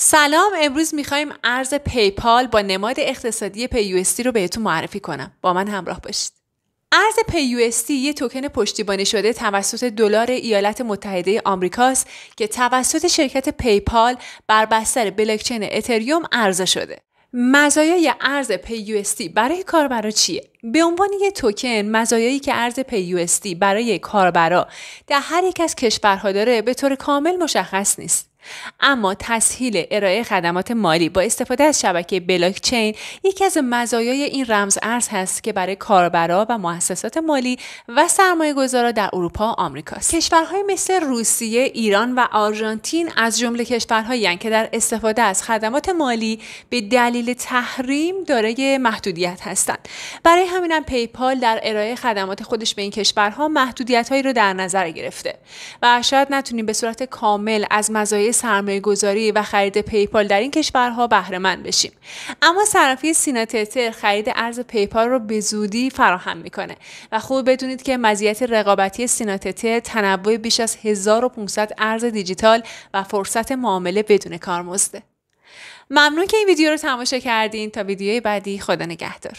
سلام، امروز میخوایم ارز پیپال با نماد اقتصادی PUSD رو بهتون معرفی کنم. با من همراه باشید. ارز PUSD یه توکن پشتیبانی شده توسط دلار ایالات متحده آمریکاست که توسط شرکت پیپال بر بستر بلاکچین اتریوم عرضه شده. مزایای ارز PUSD برای کاربرا چیه؟ به عنوان یک توکن، مزایایی که ارز PUSD برای کاربرا در هر یک از کشورها داره به طور کامل مشخص نیست. اما تسهیل ارائه خدمات مالی با استفاده از شبکه بلاکچین یکی از مزایای این رمز ارز هست که برای کاربرا و مؤسسات مالی و سرمایه‌گذارا در اروپا و آمریکاست. کشورهای مثل روسیه، ایران و آرژانتین از جمله کشورهایی هستند که در استفاده از خدمات مالی به دلیل تحریم دارای محدودیت هستند. برای همینم پیپال در ارائه خدمات خودش به این کشورها محدودیت‌هایی رو در نظر گرفته و شاید نتونیم به صورت کامل از مزایای سرمایه‌گذاری و خرید پیپال در این کشورها بهره مند بشیم. اما صرافی سینا تتر خرید ارز پیپال رو به زودی فراهم میکنه و خوب بدونید که مزیت رقابتی سینا تتر تنوع بیش از 1500 ارز دیجیتال و فرصت معامله بدون کارمزده. ممنون که این ویدیو رو تماشا کردین. تا ویدیوی بعدی، خدا نگهدار.